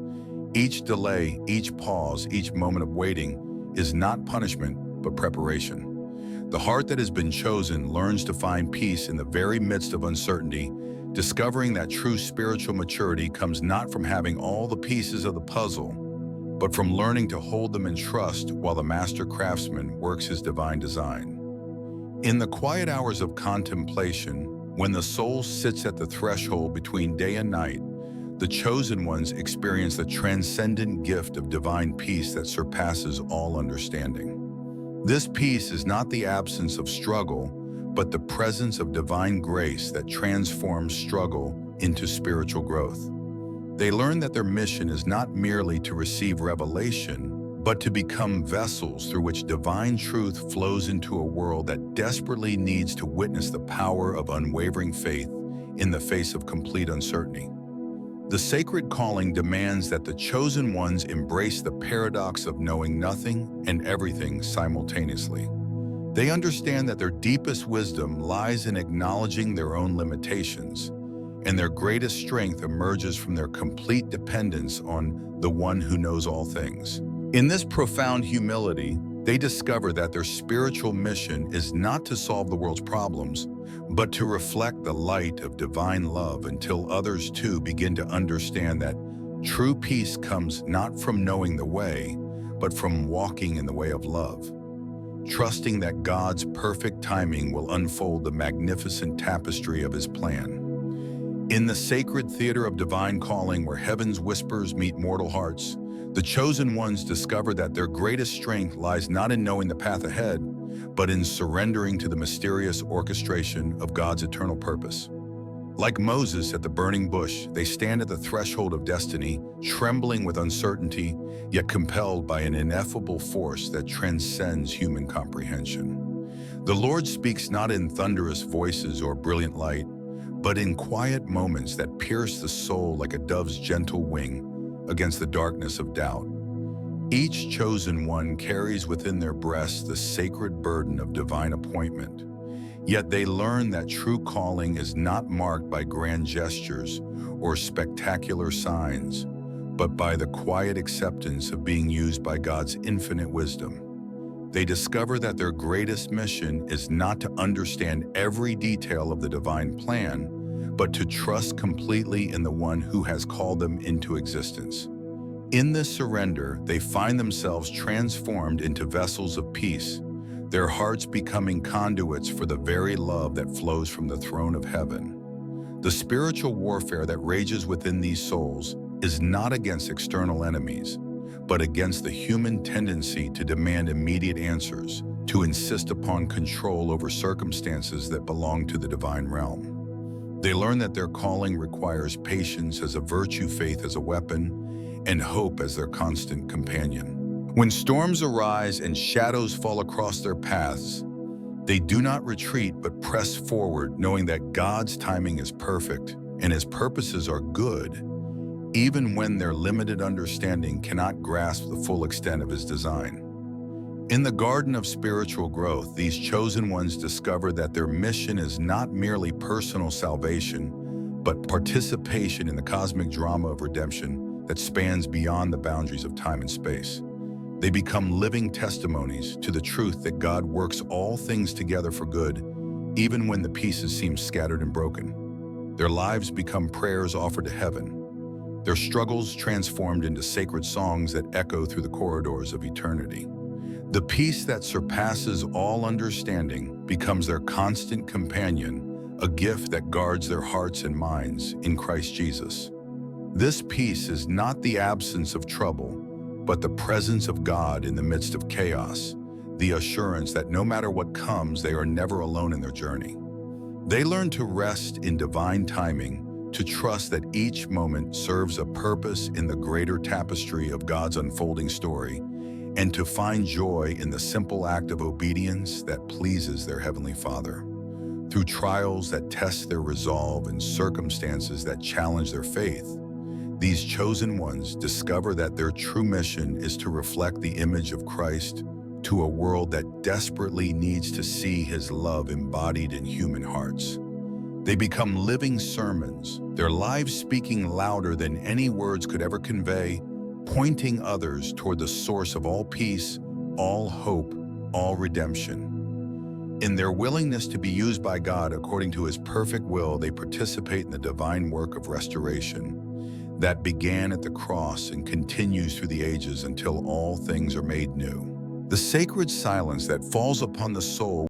S1: Each delay, each pause, each moment of waiting is not punishment, but preparation. The heart that has been chosen learns to find peace in the very midst of uncertainty, discovering that true spiritual maturity comes not from having all the pieces of the puzzle, but from learning to hold them in trust while the master craftsman works his divine design. In the quiet hours of contemplation, when the soul sits at the threshold between day and night, the chosen ones experience the transcendent gift of divine peace that surpasses all understanding. This peace is not the absence of struggle, but the presence of divine grace that transforms struggle into spiritual growth. They learn that their mission is not merely to receive revelation, but to become vessels through which divine truth flows into a world that desperately needs to witness the power of unwavering faith in the face of complete uncertainty. The sacred calling demands that the chosen ones embrace the paradox of knowing nothing and everything simultaneously. They understand that their deepest wisdom lies in acknowledging their own limitations, and their greatest strength emerges from their complete dependence on the one who knows all things. In this profound humility, they discover that their spiritual mission is not to solve the world's problems, but to reflect the light of divine love until others too begin to understand that true peace comes not from knowing the way, but from walking in the way of love, trusting that God's perfect timing will unfold the magnificent tapestry of his plan. In the sacred theater of divine calling, where heaven's whispers meet mortal hearts, the chosen ones discover that their greatest strength lies not in knowing the path ahead, but in surrendering to the mysterious orchestration of God's eternal purpose. Like Moses at the burning bush, they stand at the threshold of destiny, trembling with uncertainty, yet compelled by an ineffable force that transcends human comprehension. The Lord speaks not in thunderous voices or brilliant light, but in quiet moments that pierce the soul like a dove's gentle wing against the darkness of doubt. Each chosen one carries within their breasts the sacred burden of divine appointment. Yet they learn that true calling is not marked by grand gestures or spectacular signs, but by the quiet acceptance of being used by God's infinite wisdom. They discover that their greatest mission is not to understand every detail of the divine plan, but to trust completely in the one who has called them into existence. In this surrender, they find themselves transformed into vessels of peace, their hearts becoming conduits for the very love that flows from the throne of heaven. The spiritual warfare that rages within these souls is not against external enemies, but against the human tendency to demand immediate answers, to insist upon control over circumstances that belong to the divine realm. They learn that their calling requires patience as a virtue, faith as a weapon, and hope as their constant companion. When storms arise and shadows fall across their paths, they do not retreat but press forward, knowing that God's timing is perfect and his purposes are good, even when their limited understanding cannot grasp the full extent of his design. In the garden of spiritual growth, these chosen ones discover that their mission is not merely personal salvation, but participation in the cosmic drama of redemption that spans beyond the boundaries of time and space. They become living testimonies to the truth that God works all things together for good, even when the pieces seem scattered and broken. Their lives become prayers offered to heaven, their struggles transformed into sacred songs that echo through the corridors of eternity. The peace that surpasses all understanding becomes their constant companion, a gift that guards their hearts and minds in Christ Jesus. This peace is not the absence of trouble, but the presence of God in the midst of chaos, the assurance that no matter what comes, they are never alone in their journey. They learn to rest in divine timing, to trust that each moment serves a purpose in the greater tapestry of God's unfolding story, and to find joy in the simple act of obedience that pleases their Heavenly Father. Through trials that test their resolve and circumstances that challenge their faith, these chosen ones discover that their true mission is to reflect the image of Christ to a world that desperately needs to see His love embodied in human hearts. They become living sermons, their lives speaking louder than any words could ever convey, pointing others toward the source of all peace, all hope, all redemption. In their willingness to be used by God according to His perfect will, they participate in the divine work of restoration that began at the cross and continues through the ages until all things are made new. The sacred silence that falls upon the soul